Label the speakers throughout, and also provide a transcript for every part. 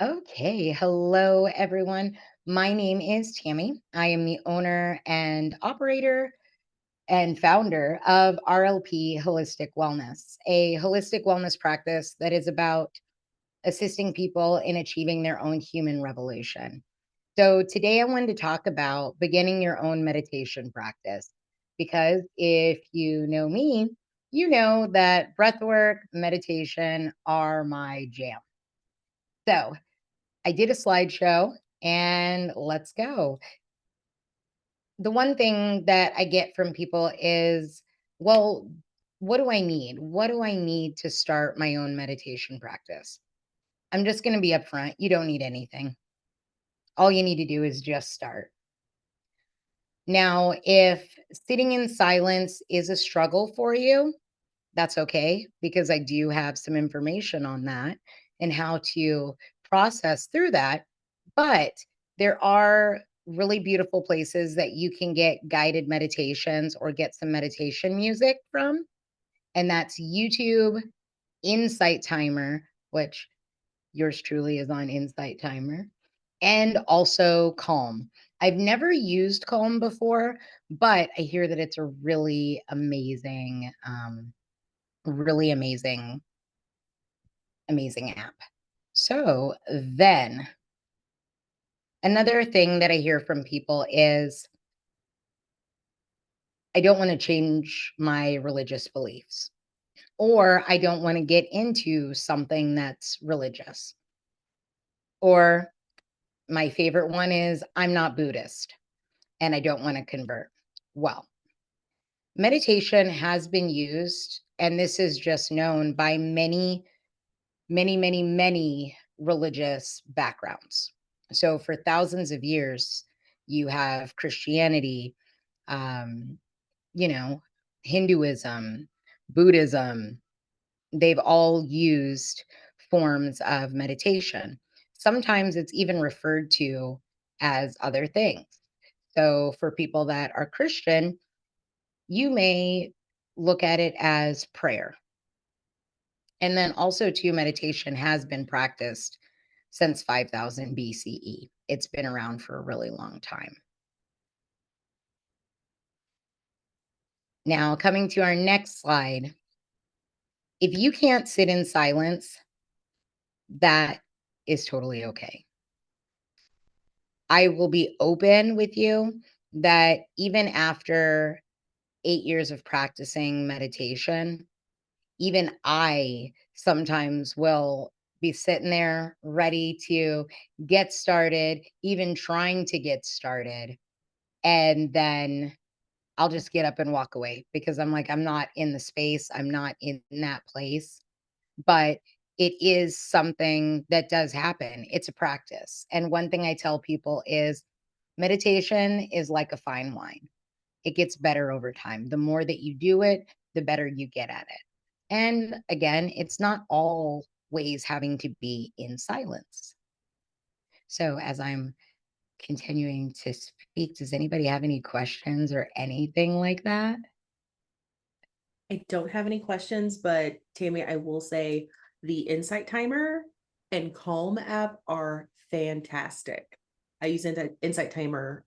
Speaker 1: Okay, hello everyone. My name is Tammie. I am the owner and operator and founder of RLP Holistic Wellness, a holistic wellness practice that is about assisting people in achieving their own human revolution. So, today I wanted to talk about beginning your own meditation practice because if you know me, you know that breath work, meditation are my jam. So, I did a slideshow and let's go. The one thing that I get from people is, well, what do I need? What do I need to start my own meditation practice? I'm just going to be upfront. You don't need anything. All you need to do is just start. Now, if sitting in silence is a struggle for you, that's okay because I do have some information on that and how to process through that. But there are really beautiful places that you can get guided meditations or get some meditation music from. And that's YouTube, Insight Timer, which yours truly is on Insight Timer, and also Calm. I've never used Calm before, but I hear that it's a really amazing app. So then another thing that I hear from people is I don't want to change my religious beliefs, or I don't want to get into something that's religious. Or my favorite one is I'm not Buddhist and I don't want to convert. Well, meditation has been used, and this is just known by many religious backgrounds. So for thousands of years, you have Christianity, um, you know, Hinduism, Buddhism, they've all used forms of meditation. Sometimes it's even referred to as other things. So for people that are Christian, you may look at it as prayer. And then also, too, meditation has been practiced since 5000 BCE. It's been around for a really long time. Now, coming to our next slide, if you can't sit in silence, that is totally okay. I will be open with you that even after 8 years of practicing meditation, even I sometimes will be sitting there ready to get started, even trying to get started. And then I'll just get up and walk away because I'm like, I'm not in the space, I'm not in that place. But it is something that does happen. It's a practice. And one thing I tell people is meditation is like a fine wine. It gets better over time. The more that you do it, the better you get at it. And again, it's not always having to be in silence. So, as I'm continuing to speak, does anybody have any questions or anything like that?
Speaker 2: I don't have any questions, but Tammy, I will say the Insight Timer and Calm app are fantastic. I use Insight Timer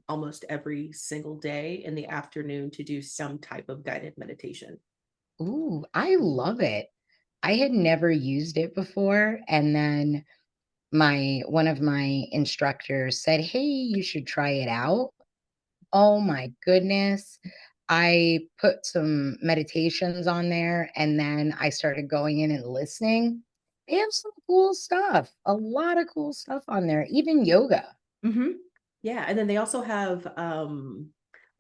Speaker 2: almost every single day in the afternoon to do some type of guided meditation.
Speaker 1: Ooh, I love it. I had never used it before. And then my one of my instructors said, "Hey, you should try it out." Oh my goodness. I put some meditations on there and then I started going in and listening. They have some cool stuff, a lot of cool stuff on there, even yoga.
Speaker 2: hmm Yeah, and then they also have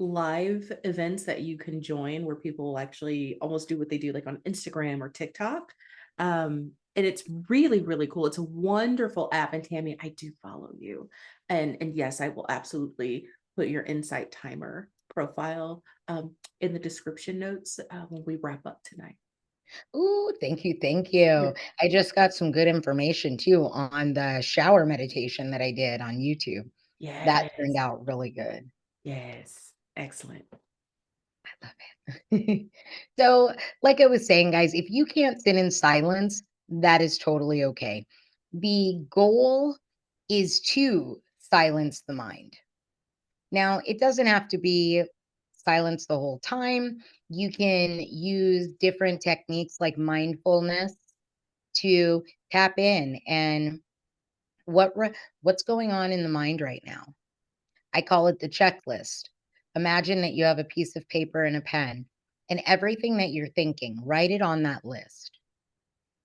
Speaker 2: live events that you can join where people will actually almost do what they do like on Instagram or TikTok. And it's really, really cool. It's a wonderful app. And Tammy, I do follow you. And yes, I will absolutely put your Insight Timer profile in the description notes when we wrap up tonight.
Speaker 1: Ooh, thank you. Thank you. I just got some good information too on the shower meditation that I did on YouTube. That turned
Speaker 2: Yes.
Speaker 1: out really good.
Speaker 2: Yes. Excellent.
Speaker 1: I love it. So, like I was saying, guys, if you can't sit in silence, that is totally okay. The goal is to silence the mind. Now, it doesn't have to be silence the whole time. You can use different techniques like mindfulness to tap in and what's going on in the mind right now. I call it the checklist. Imagine that you have a piece of paper and a pen, and everything that you're thinking, write it on that list.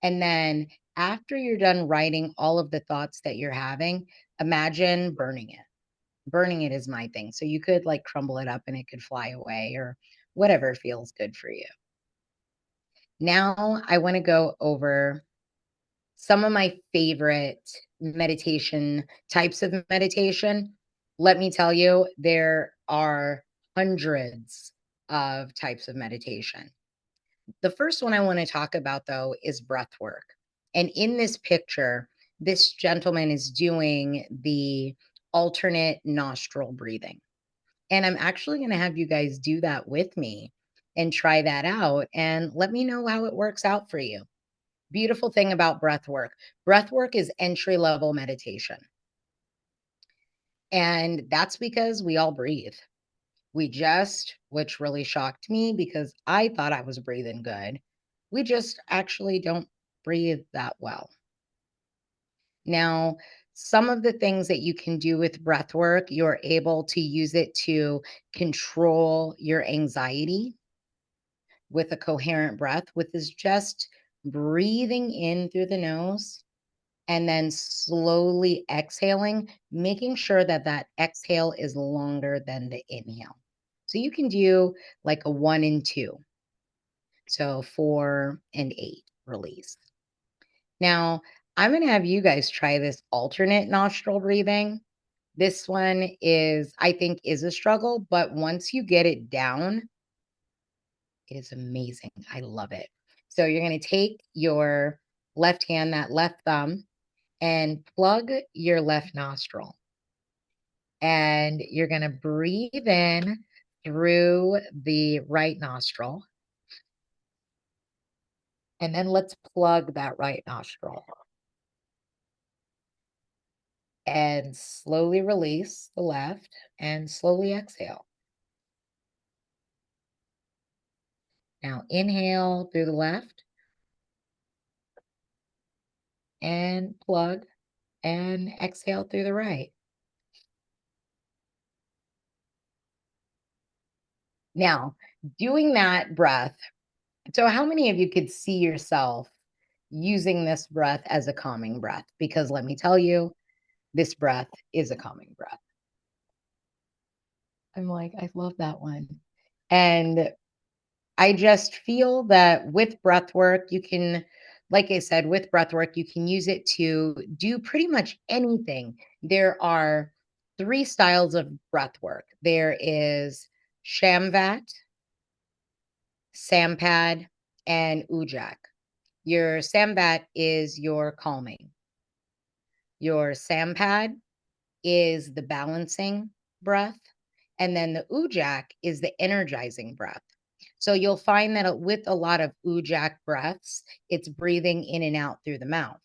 Speaker 1: And then after you're done writing all of the thoughts that you're having, imagine burning it. Burning it is my thing. So you could like crumble it up and it could fly away or whatever feels good for you. Now I want to go over some of my favorite meditation types of meditation. Let me tell you, there are hundreds of types of meditation. The first one I want to talk about, though, is breath work. And in this picture, this gentleman is doing the alternate nostril breathing. And I'm actually going to have you guys do that with me and try that out and let me know how it works out for you. Beautiful thing about breath work is entry level meditation. And that's because we all breathe. We just, which really shocked me because I thought I was breathing good. We just actually don't breathe that well. Now, some of the things that you can do with breath work, you're able to use it to control your anxiety with a coherent breath, with is just breathing in through the nose and then slowly exhaling, making sure that that exhale is longer than the inhale. So you can do like a 1 and 2. So 4 and 8 release. Now, I'm going to have you guys try this alternate nostril breathing. This one is, I think, is a struggle, but once you get it down, it is amazing. I love it. So you're going to take your left hand, that left thumb, and plug your left nostril. And you're going to breathe in through the right nostril. And then let's plug that right nostril and slowly release the left and slowly exhale. Now inhale through the left and plug and exhale through the right. Now, doing that breath. So, how many of you could see yourself using this breath as a calming breath? Because let me tell you, this breath is a calming breath. I'm like, I love that one. And I just feel that with breath work, you can, like I said, with breath work, you can use it to do pretty much anything. There are three styles of breath work there is Shamvat, Sampad, and Ujjayi. Your Sambat is your calming. Your Sampad is the balancing breath. And then the Ujjayi is the energizing breath. So you'll find that with a lot of Ujjayi breaths, it's breathing in and out through the mouth.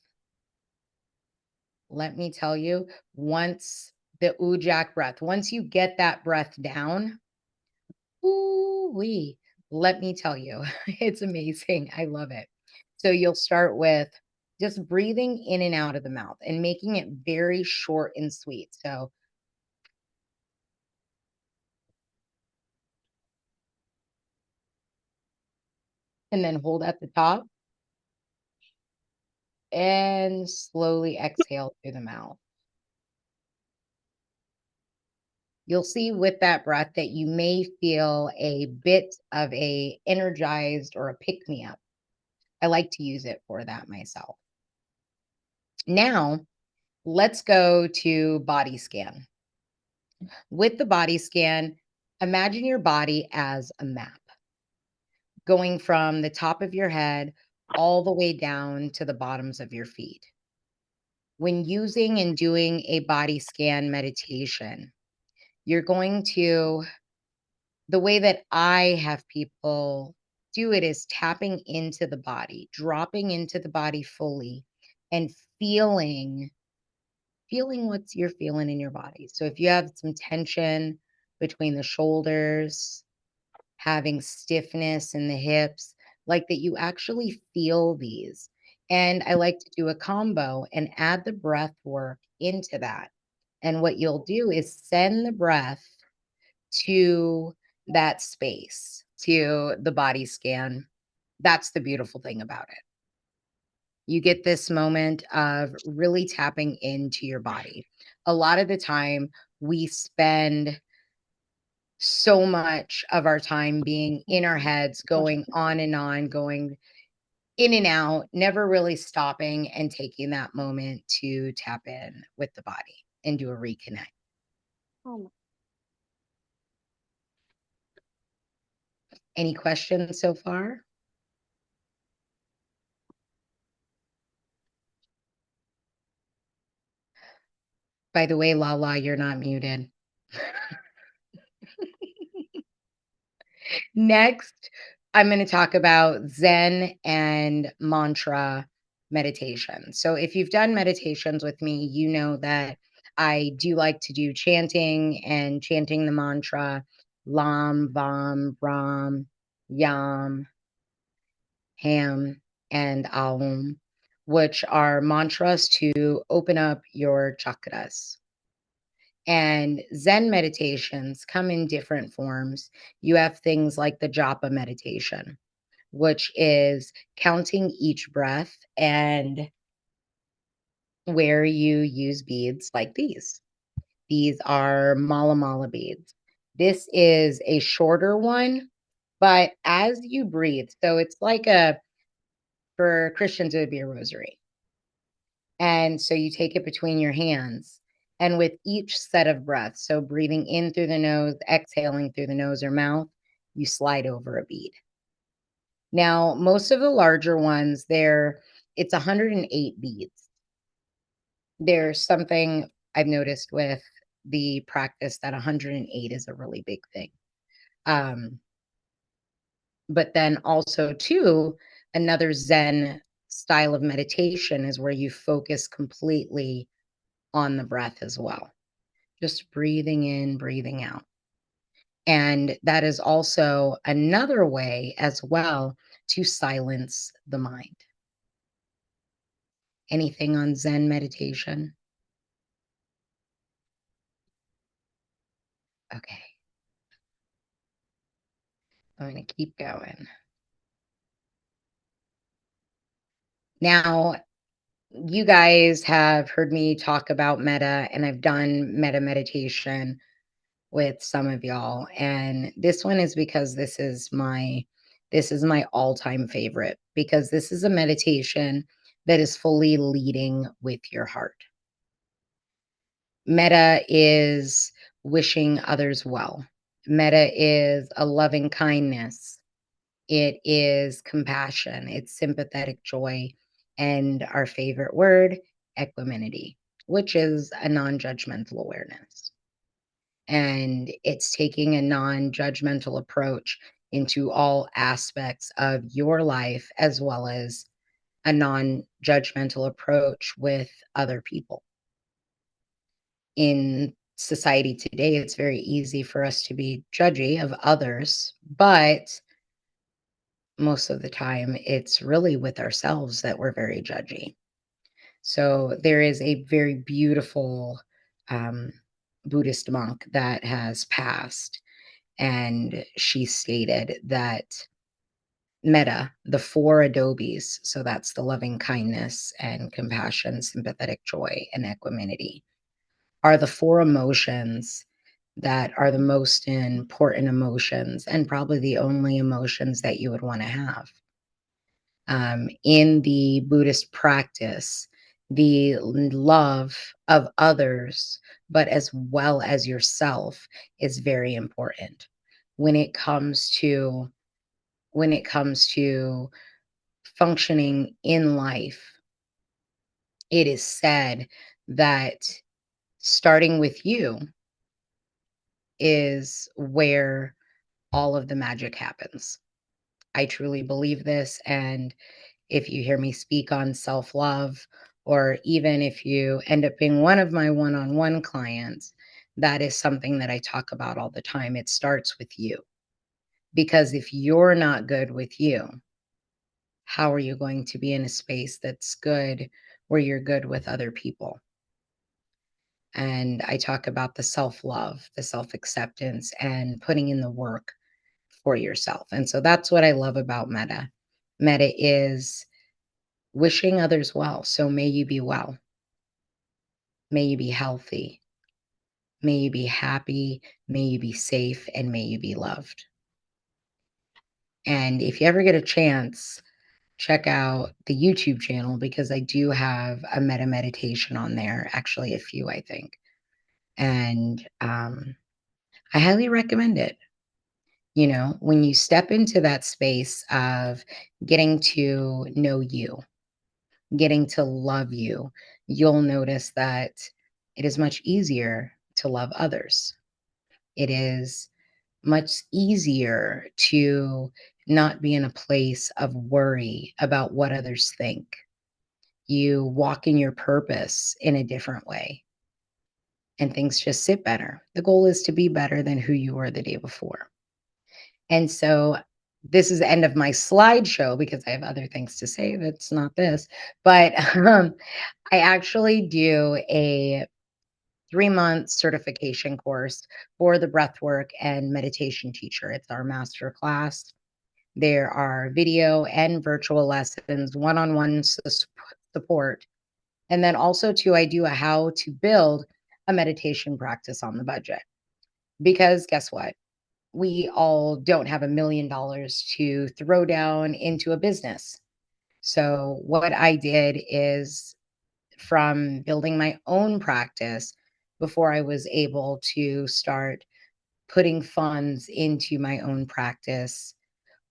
Speaker 1: Let me tell you, once the Ujjayi breath, once you get that breath down, ooh wee, let me tell you, it's amazing. I love it. So you'll start with just breathing in and out of the mouth and making it very short and sweet. So, and then hold at the top and slowly exhale through the mouth. You'll see with that breath that you may feel a bit of a energized or a pick me up. I like to use it for that myself. Now, let's go to body scan. With the body scan, imagine your body as a map going from the top of your head all the way down to the bottoms of your feet. When using and doing a body scan meditation, you're going to, the way that I have people do it is tapping into the body, dropping into the body fully, and feeling what you're feeling in your body. So if you have some tension between the shoulders, having stiffness in the hips, like that you actually feel these. And I like to do a combo and add the breath work into that. And what you'll do is send the breath to that space, to the body scan. That's the beautiful thing about it. You get this moment of really tapping into your body. A lot of the time, we spend so much of our time being in our heads, going on, going in and out, never really stopping and taking that moment to tap in with the body and do a reconnect. Any questions so far? By the way, Lala, you're not muted. Next, I'm going to talk about Zen and mantra meditation. So, if you've done meditations with me, you know that I do like to do chanting and chanting the mantra Lam, Vam, Ram, Yam, Ham, and Aum, which are mantras to open up your chakras. And Zen meditations come in different forms. You have things like the japa meditation, which is counting each breath and where you use beads like these. These are mala mala beads. This is a shorter one, but as you breathe, so it's like for Christians, it would be a rosary. And so you take it between your hands. And with each set of breaths, so breathing in through the nose, exhaling through the nose or mouth, you slide over a bead. Now, most of the larger ones, it's 108 beads. There's something I've noticed with the practice that 108 is a really big thing. Um, but then also too, another Zen style of meditation is where you focus completely on the breath as well. Just breathing in, breathing out. And that is also another way as well to silence the mind. Anything on Zen meditation? Okay, I'm going to keep going. Now, you guys have heard me talk about metta, and I've done metta meditation with some of y'all. And this one is because this is my all-time favorite, because this is a meditation that is fully leading with your heart. Metta is wishing others well. Metta is a loving kindness. It is compassion. It's sympathetic joy. And our favorite word, equanimity, which is a non-judgmental awareness. And it's taking a non-judgmental approach into all aspects of your life, as well as a non-judgmental approach with other people. In society today, it's very easy for us to be judgy of others, but most of the time it's really with ourselves that we're very judgy. So there is a very beautiful um, Buddhist monk that has passed, and she stated that metta, the four adobes, so that's the loving kindness and compassion, sympathetic joy, and equanimity, are the four emotions that are the most important emotions and probably the only emotions that you would want to have. In the Buddhist practice, the love of others, but as well as yourself, is very important when it comes to functioning in life. It is said that starting with you is where all of the magic happens. I truly believe this. And if you hear me speak on self love or even if you end up being one of my one-on-one clients, that is something that I talk about all the time. It starts with you. Because if you're not good with you, how are you going to be in a space that's good where you're good with other people? And I talk about the self love, the self acceptance, and putting in the work for yourself. And so that's what I love about Meta. Meta is wishing others well. So may you be well, may you be healthy, may you be happy, may you be safe, and may you be loved. And if you ever get a chance, check out the YouTube channel because I do have a meta meditation on there, actually, a few, I think. And I highly recommend it. You know, when you step into that space of getting to know you, getting to love you, you'll notice that it is much easier to love others. It is much easier to not be in a place of worry about what others think. You walk in your purpose in a different way and things just sit better. The goal is to be better than who you were the day before. And so this is the end of my slideshow because I have other things to say that's not this. But I actually do a 3-month certification course for the breathwork and meditation teacher. It's our master class. There are video and virtual lessons, one-on-one support. And then also too, I do a how to build a meditation practice on the budget. Because guess what? We all don't have $1 million to throw down into a business. So what I did is from building my own practice before I was able to start putting funds into my own practice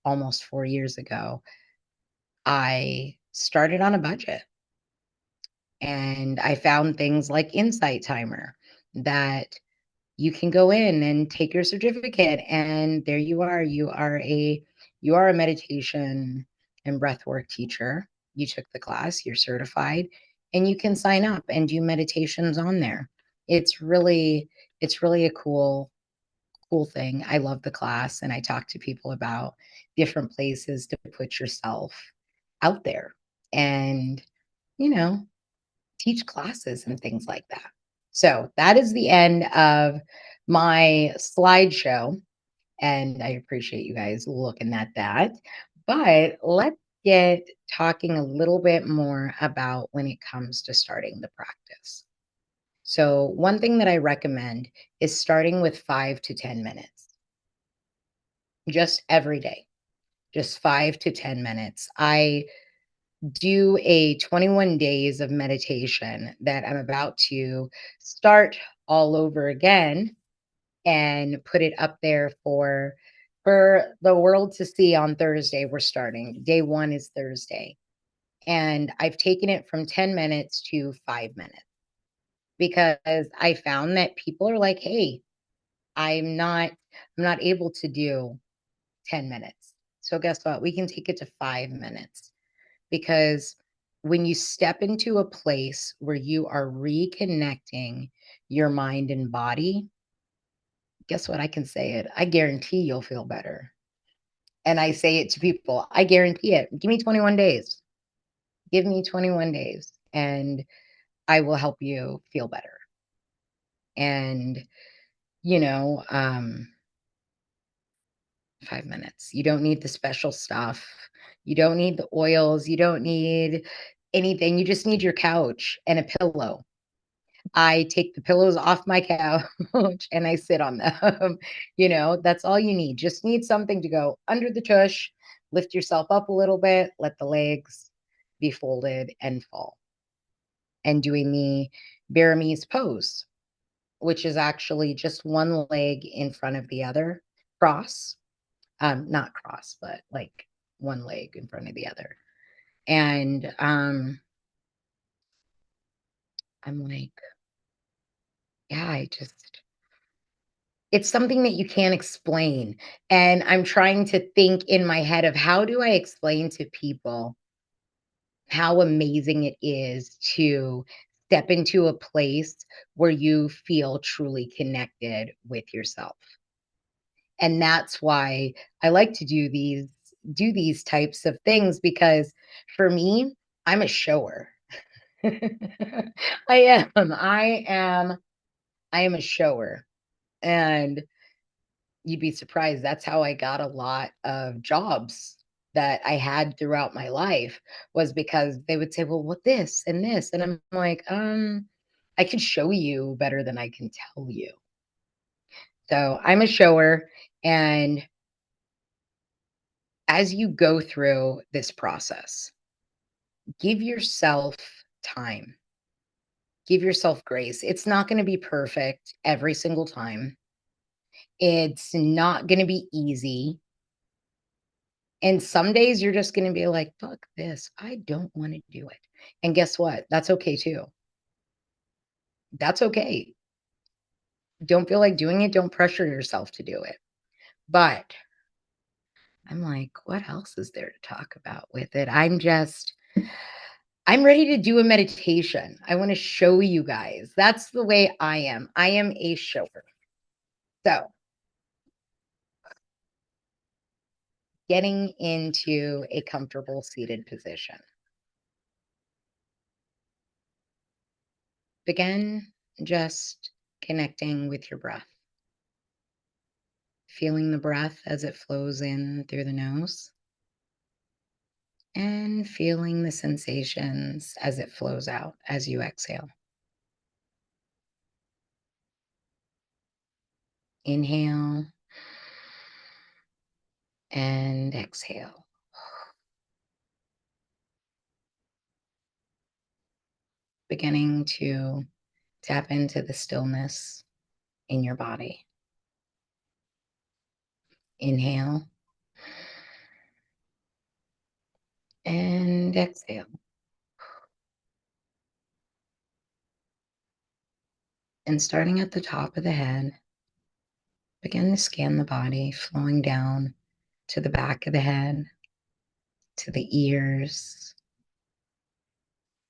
Speaker 1: almost 4 years ago, I started on a budget. And I found things like Insight Timer that you can go in and take your certificate and there you are. You are a meditation and breathwork teacher. You took the class, you're certified, and you can sign up and do meditations on there. It's really it's really a cool thing. I love the class and I talk to people about different places to put yourself out there and you know teach classes and things like that. So that is the end of my slideshow. And I appreciate you guys looking at that. But let's get talking a little bit more about when it comes to starting the practice. So, one thing that I recommend is starting with 5 to 10 minutes, just every day, just 5 to 10 minutes. I do a 21 days of meditation that I'm about to start all over again and put it up there for the world to see on Thursday. We're starting. Day 1 is Thursday. And I've taken it from 10 minutes to 5 minutes because I found that people are like, "Hey, I'm not able to do 10 minutes." So guess what? We can take it to 5 minutes. Because when you step into a place where you are reconnecting your mind and body, guess what? I can say it. I guarantee you'll feel better. And I say it to people. I guarantee it. Give me 21 days. Give me 21 days and I will help you feel better. And, you know, 5 minutes. You don't need the special stuff. You don't need the oils. You don't need anything. You just need your couch and a pillow. I take the pillows off my couch and I sit on them. That's all you need. Just need something to go under the tush, lift yourself up a little bit, let the legs be folded and fall. And doing the Burmese pose, which is actually just one leg in front of the other, cross. Not cross, but like one leg in front of the other. And I'm like, yeah, it's something that you can't explain. And I'm trying to think in my head of how do I explain to people how amazing it is to step into a place where you feel truly connected with yourself. And that's why I like to do these types of things, because for me, I'm a shower. I am a shower. And you'd be surprised, that's how I got a lot of jobs that I had throughout my life, was because they would say, "Well, what this and this?" And I'm like, I can show you better than I can tell you." So, I'm a shower, and as you go through this process, give yourself time. Give yourself grace. It's not gonna be perfect every single time. It's not gonna be easy. And some days you're just gonna be like, "Fuck this. I don't wanna do it." And guess what? That's okay too. That's okay. Don't feel like doing it, don't pressure yourself to do it. But I'm like, what else is there to talk about with it? I'm ready to do a meditation. I wanna show you guys. That's the way I am. I am a shower. So, getting into a comfortable seated position. Begin just connecting with your breath. Feeling the breath as it flows in through the nose, and feeling the sensations as it flows out as you exhale. Inhale and exhale. Beginning to tap into the stillness in your body. Inhale and exhale. And starting at the top of the head, begin to scan the body, flowing down to the back of the head, to the ears,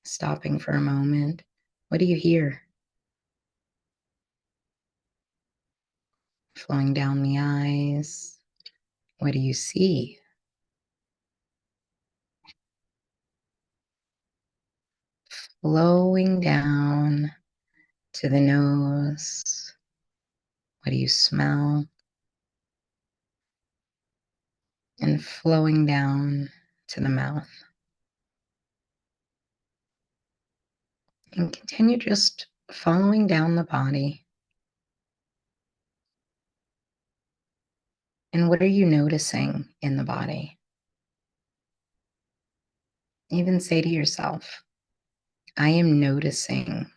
Speaker 1: stopping for a moment. What do you hear? Flowing down the eyes. What do you see? Flowing down to the nose. What do you smell? And flowing down to the mouth. And continue just following down the body. And what are you noticing in the body? Even say to yourself, I am noticing.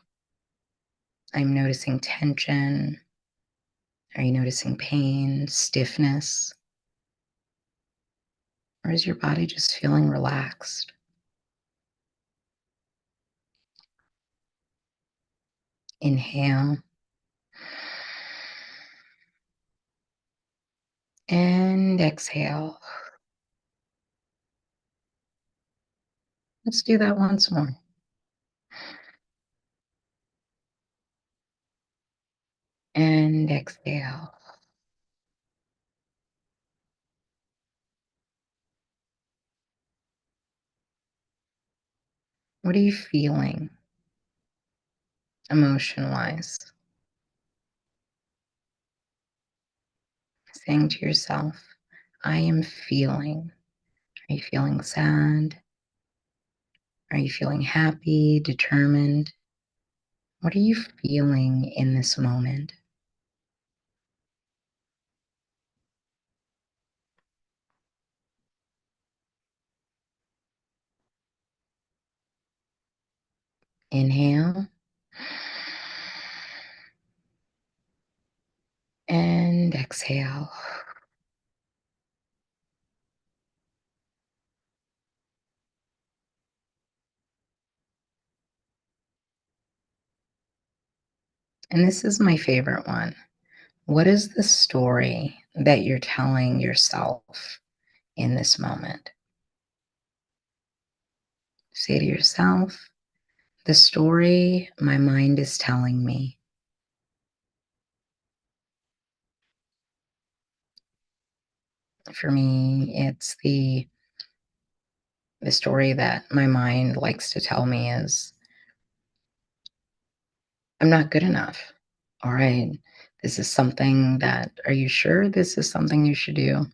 Speaker 1: I'm noticing tension. Are you noticing pain, stiffness? Or is your body just feeling relaxed? Inhale and exhale. Let's do that once more. And exhale. What are you feeling emotion wise? Saying to yourself, I am feeling. Are you feeling sad? Are you feeling happy, determined? What are you feeling in this moment? Inhale and exhale. And this is my favorite one. What is the story that you're telling yourself in this moment? Say to yourself, the story my mind is telling me. For me, it's the story that my mind likes to tell me is, I'm not good enough. All right, this is something that, are you sure this is something you should do?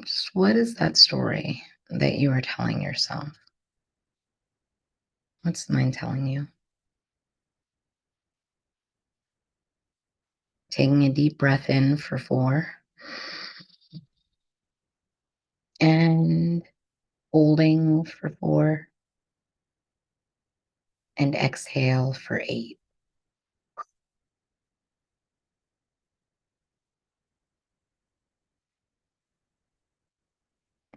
Speaker 1: Just what is that story that you are telling yourself? What's the mind telling you? Taking a deep breath in for 4 and holding for 4 and exhale for 8.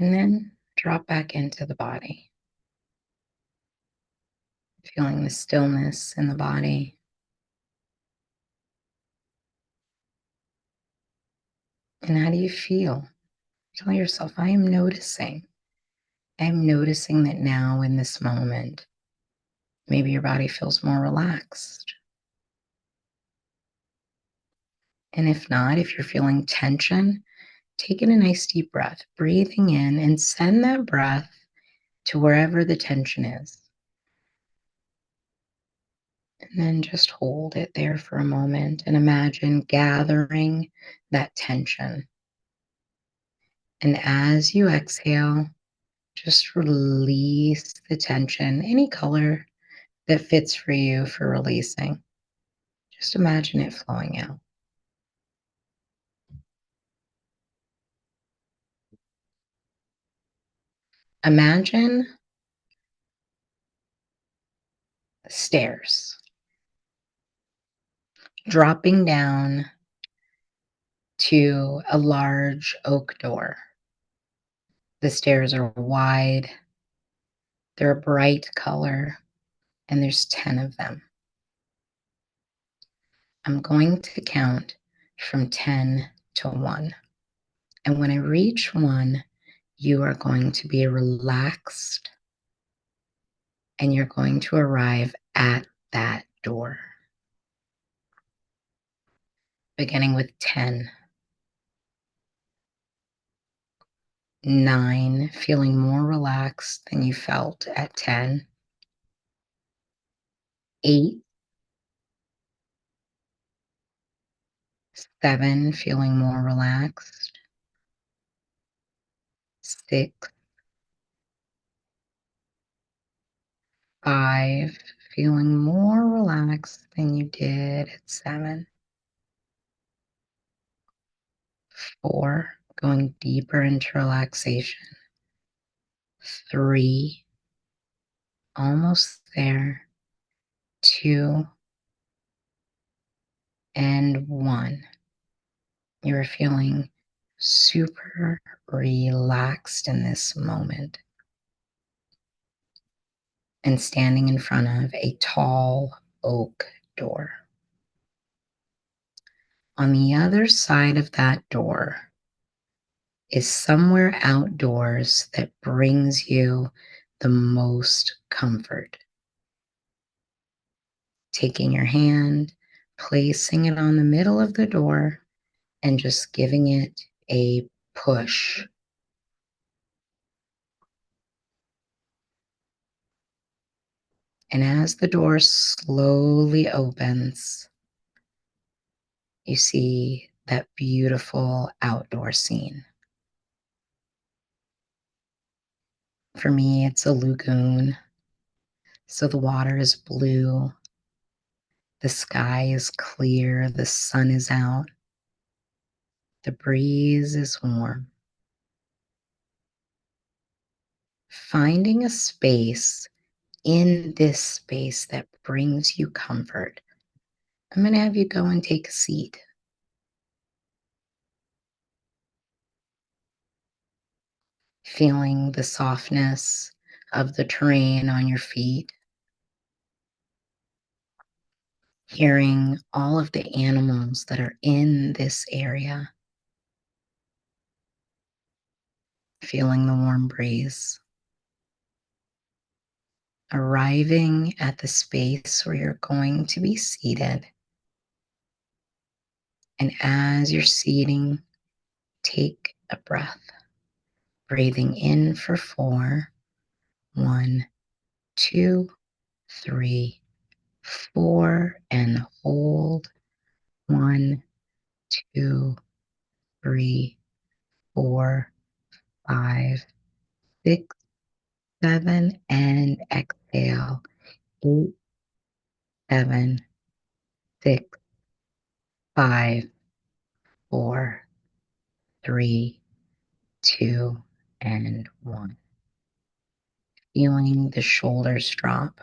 Speaker 1: And then drop back into the body, feeling the stillness in the body. And how do you feel? Tell yourself, I am noticing. I am noticing that now in this moment, maybe your body feels more relaxed. And if not, if you're feeling tension, take in a nice deep breath, breathing in, and send that breath to wherever the tension is. And then just hold it there for a moment and imagine gathering that tension. And as you exhale, just release the tension, any color that fits for you for releasing. Just imagine it flowing out. Imagine stairs dropping down to a large oak door. The stairs are wide, they're a bright color, and there's 10 of them. I'm going to count from 10 to 1. And when I reach 1, you are going to be relaxed and you're going to arrive at that door. Beginning with 10, 9, feeling more relaxed than you felt at 10, 8, 7, feeling more relaxed, 6, 5, feeling more relaxed than you did at 7, 4, going deeper into relaxation, 3, almost there, 2, and 1. You're feeling super relaxed in this moment and standing in front of a tall oak door. On the other side of that door is somewhere outdoors that brings you the most comfort. Taking your hand, placing it on the middle of the door, and just giving it a push. And as the door slowly opens, you see that beautiful outdoor scene. For me, it's a lagoon. So the water is blue, the sky is clear, the sun is out, the breeze is warm. Finding a space in this space that brings you comfort. I'm going to have you go and take a seat. Feeling the softness of the terrain on your feet, hearing all of the animals that are in this area, feeling the warm breeze, arriving at the space where you're going to be seated. And as you're seating, take a breath, breathing in for 4, 1, 2, 3, 4, and hold 1, 2, 3, 4, 5, 6, 7, and exhale 8, 7, 6, 5, 4, 3, 2, and 1. Feeling the shoulders drop,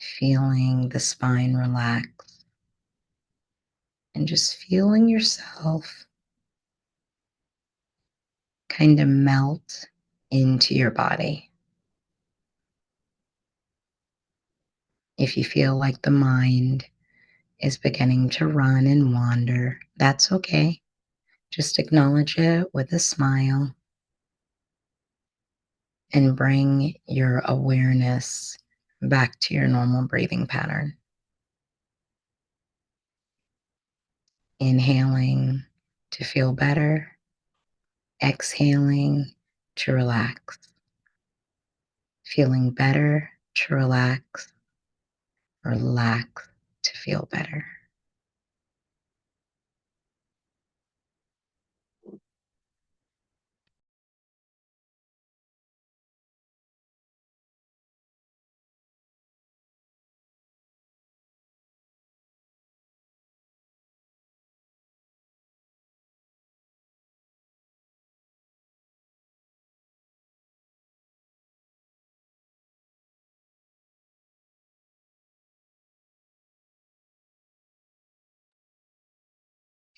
Speaker 1: feeling the spine relax, and just feeling yourself kind of melt into your body. If you feel like the mind is beginning to run and wander, that's okay. Just acknowledge it with a smile and bring your awareness back to your normal breathing pattern. Inhaling to feel better, exhaling to relax, feeling better to relax, relax to feel better.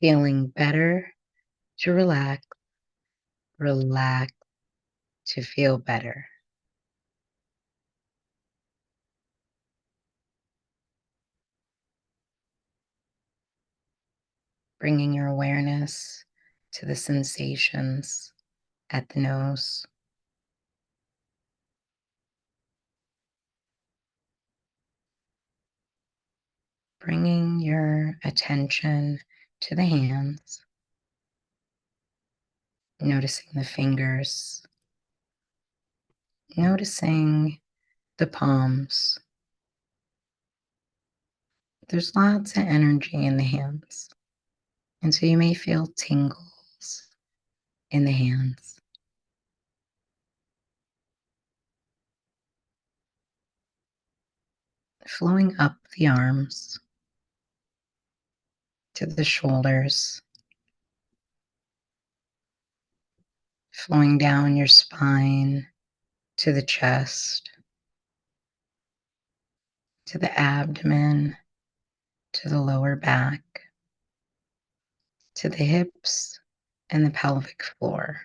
Speaker 1: Feeling better to relax, relax to feel better. Bringing your awareness to the sensations at the nose, bringing your attention to the hands, noticing the fingers, noticing the palms. There's lots of energy in the hands, and so you may feel tingles in the hands. Flowing up the arms to the shoulders, flowing down your spine to the chest, to the abdomen, to the lower back, to the hips and the pelvic floor.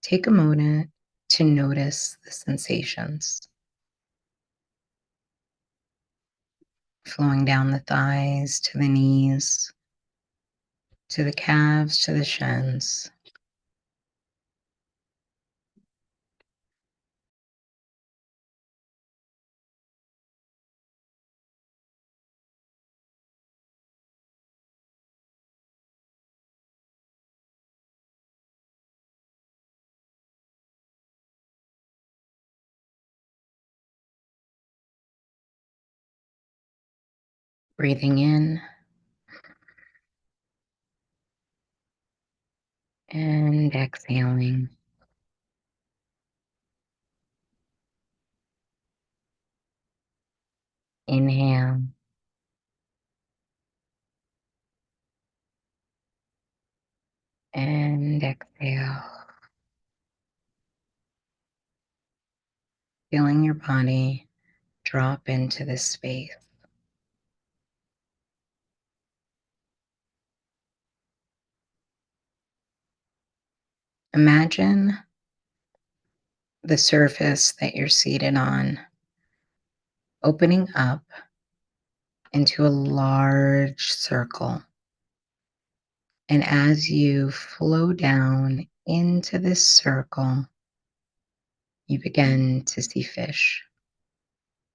Speaker 1: Take a moment to notice the sensations. Flowing down the thighs to the knees, to the calves, to the shins. Breathing in and exhaling. Inhale and exhale. Feeling your body drop into this space. Imagine the surface that you're seated on opening up into a large circle. And as you flow down into this circle, you begin to see fish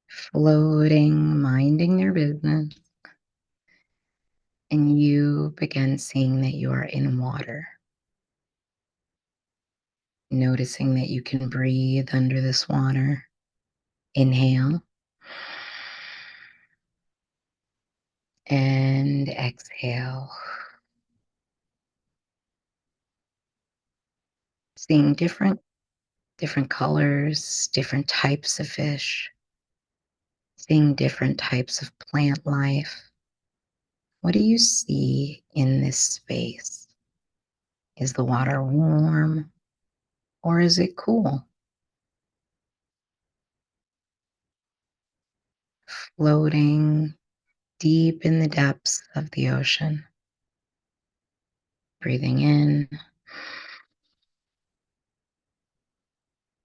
Speaker 1: floating, minding their business, and you begin seeing that you are in water, noticing that you can breathe under this water. Inhale and exhale. Seeing different colors, different types of fish, seeing different types of plant life. What do you see in this space? Is the water warm or is it cool? Floating deep in the depths of the ocean. Breathing in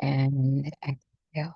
Speaker 1: and exhale.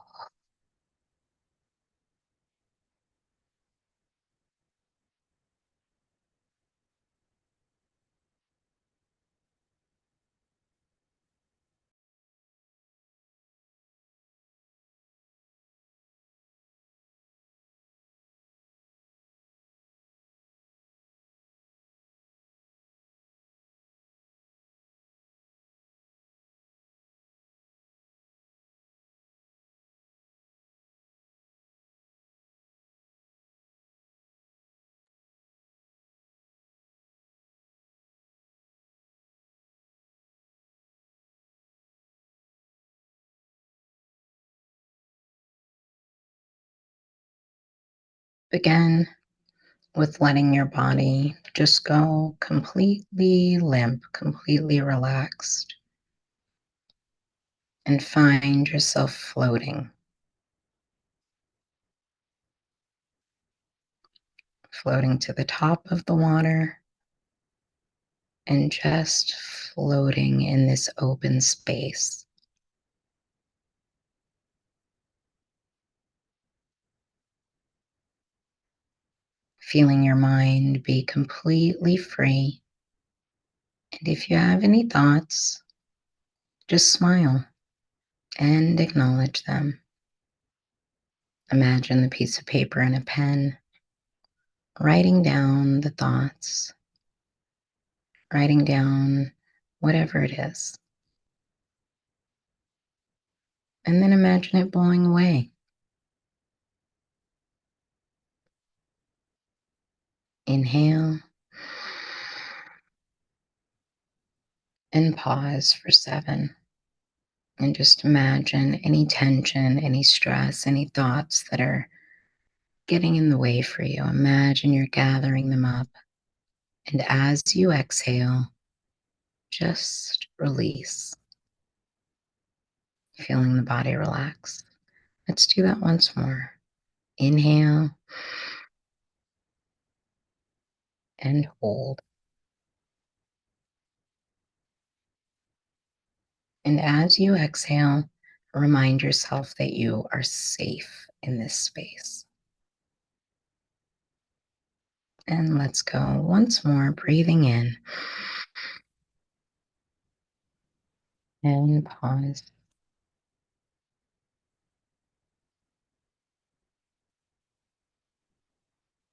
Speaker 1: Begin with letting your body just go completely limp, completely relaxed, and find yourself floating to the top of the water and just floating in this open space. Feeling your mind be completely free. And if you have any thoughts, just smile and acknowledge them. Imagine the piece of paper and a pen, writing down the thoughts, writing down whatever it is. And then imagine it blowing away. Inhale and pause for 7. And just imagine any tension, any stress, any thoughts that are getting in the way for you. Imagine you're gathering them up. And as you exhale, just release, feeling the body relax. Let's do that once more. Inhale and hold. And as you exhale, remind yourself that you are safe in this space. And let's go once more, breathing in and pause.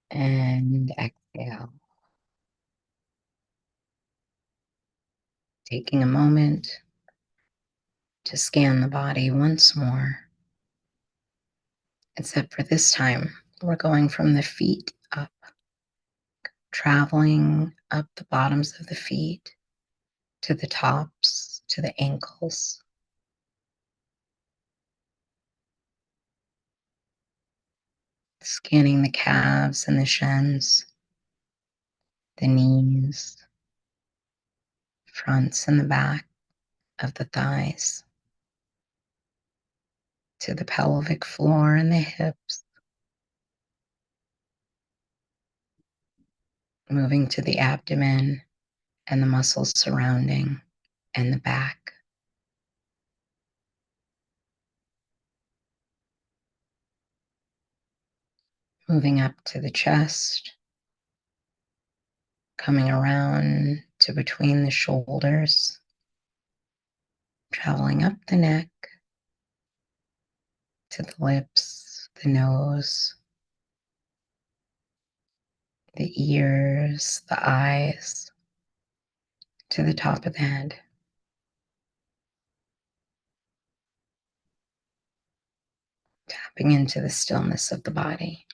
Speaker 1: And exhale. Taking a moment to scan the body once more, except for this time, we're going from the feet up, traveling up the bottoms of the feet to the tops, to the ankles, scanning the calves and the shins, the knees, fronts and the back of the thighs, to the pelvic floor and the hips, moving to the abdomen and the muscles surrounding and the back. Moving up to the chest, coming around to between the shoulders, traveling up the neck to the lips, the nose, the ears, the eyes, to the top of the head. Tapping into the stillness of the body.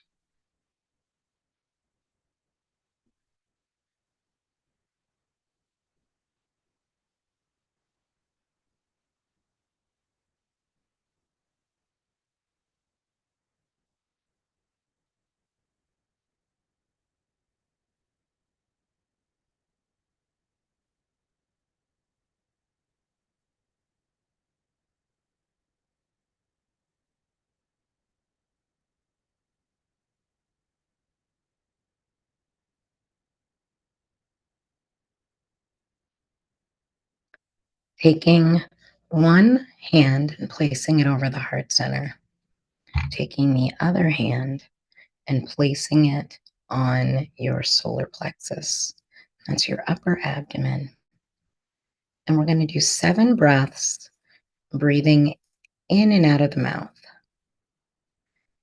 Speaker 1: Taking one hand and placing it over the heart center. Taking the other hand and placing it on your solar plexus. That's your upper abdomen. And we're going to do 7 breaths, breathing in and out of the mouth.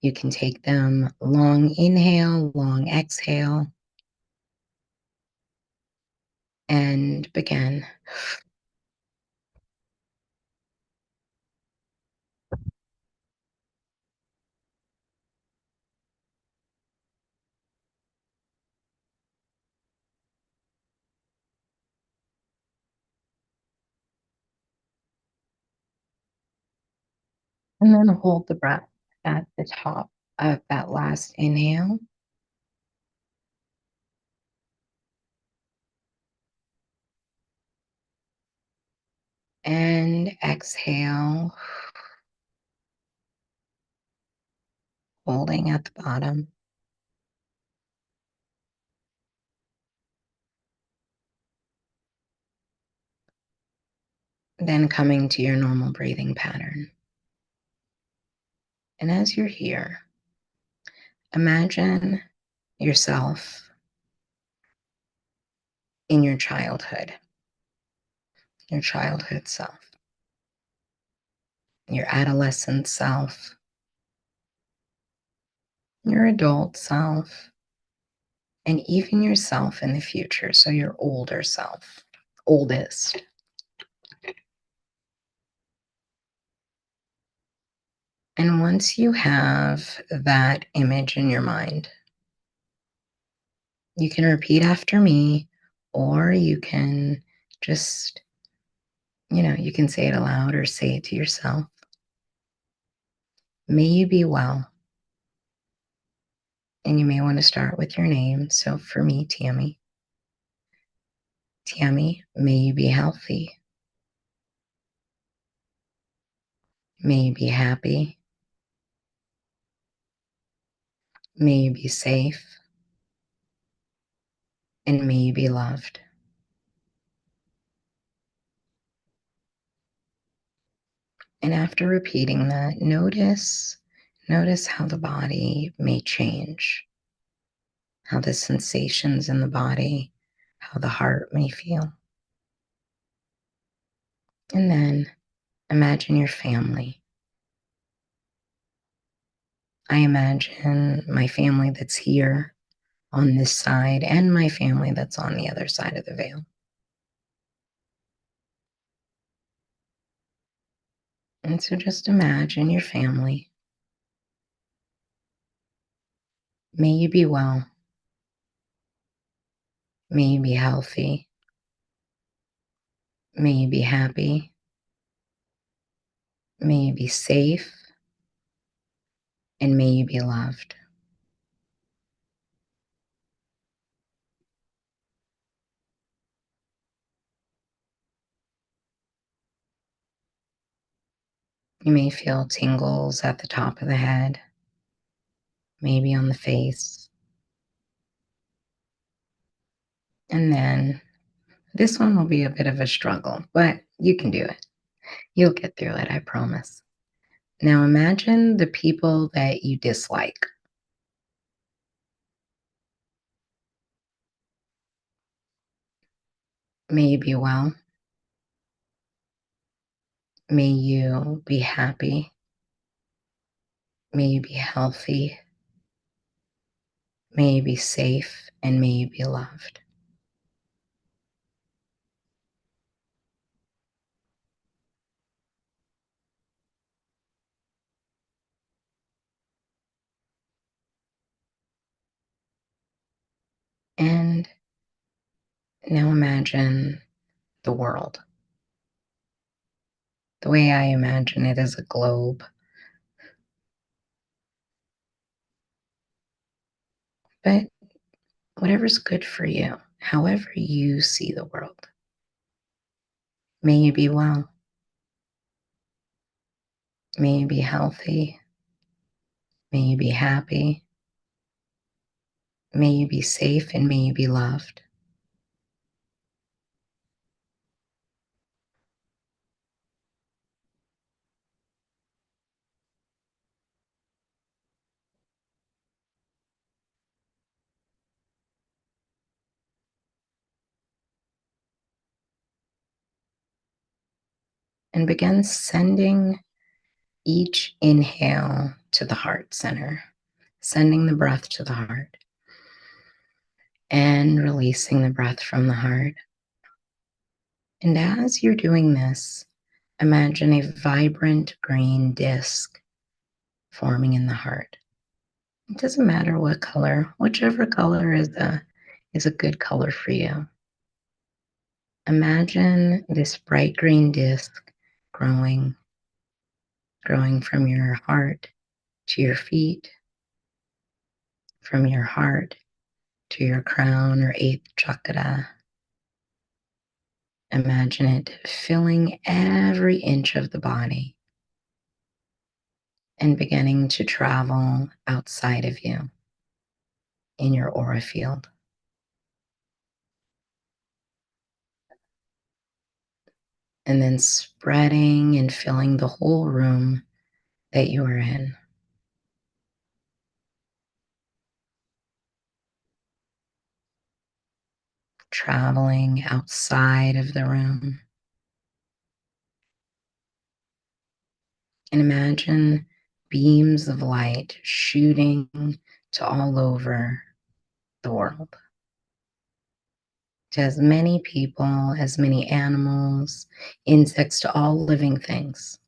Speaker 1: You can take them long inhale, long exhale, and begin. And then hold the breath at the top of that last inhale. And exhale, holding at the bottom. Then coming to your normal breathing pattern. And as you're here, imagine yourself in your childhood self, your adolescent self, your adult self, and even yourself in the future. So your older self, oldest. And once you have that image in your mind, you can repeat after me, or you can just, you can say it aloud or say it to yourself. May you be well. And you may want to start with your name. So for me, Tammie. Tammie, may you be healthy. May you be happy. May you be safe. And may you be loved. And after repeating that, notice how the body may change, how the sensations in the body, how the heart may feel. And then imagine your family. I imagine my family that's here on this side and my family that's on the other side of the veil. And so just imagine your family. May you be well. May you be healthy. May you be happy. May you be safe. And may you be loved. You may feel tingles at the top of the head, maybe on the face. And then this one will be a bit of a struggle, but you can do it. You'll get through it, I promise. Now imagine the people that you dislike. May you be well. May you be happy. May you be healthy. May you be safe, and may you be loved. And now imagine the world. The way I imagine it is a globe, but whatever's good for you, however you see the world. May you be well. May you be healthy. May you be happy. May you be safe, and may you be loved. And begin sending each inhale to the heart center, sending the breath to the heart and releasing the breath from the heart. And as you're doing this, imagine a vibrant green disc forming in the heart. It doesn't matter what color, whichever color is a good color for you. Imagine this bright green disc growing, growing from your heart to your feet, from your heart to your crown or eighth chakra. Imagine it filling every inch of the body and beginning to travel outside of you in your aura field. And then spreading and filling the whole room that you are in. Traveling outside of the room. And imagine beams of light shooting to all over the world, to as many people, as many animals, insects, to all living things.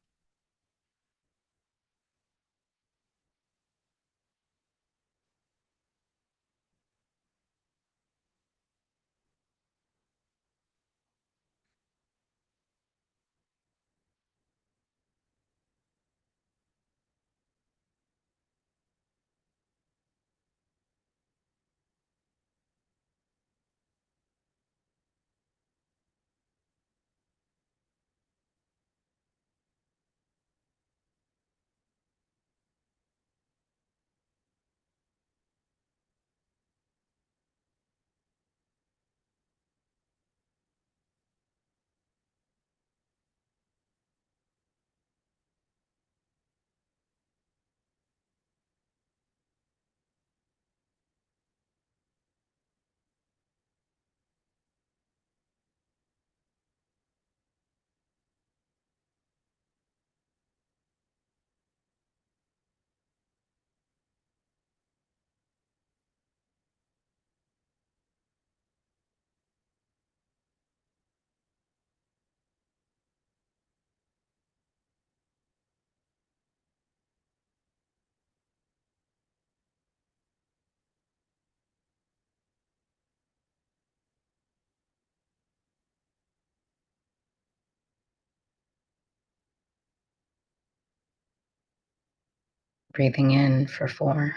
Speaker 1: Breathing in for 4,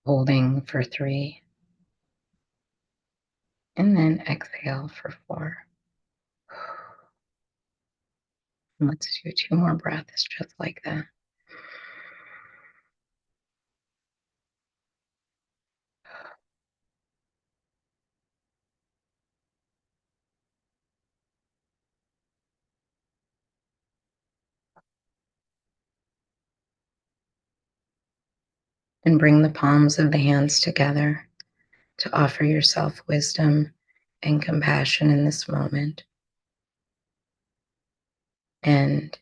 Speaker 1: holding for 3, and then exhale for 4. And let's do 2 more breaths just like that. And bring the palms of the hands together to offer yourself wisdom and compassion in this moment. And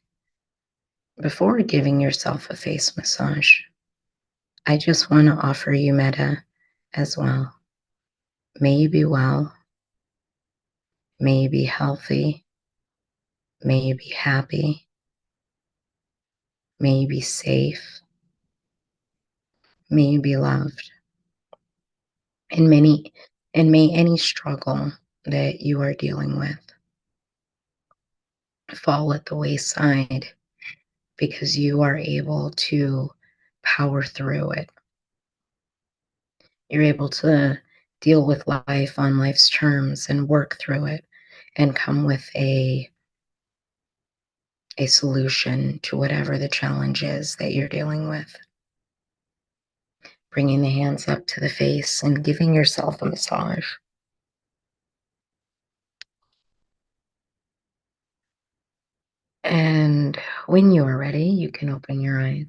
Speaker 1: before giving yourself a face massage, I just want to offer you metta as well. May you be well. May you be healthy. May you be happy. May you be safe. May you be loved. And may any struggle that you are dealing with fall at the wayside because you are able to power through it. You're able to deal with life on life's terms and work through it and come with a solution to whatever the challenge is that you're dealing with. Bringing the hands up to the face and giving yourself a massage. And when you are ready, you can open your eyes.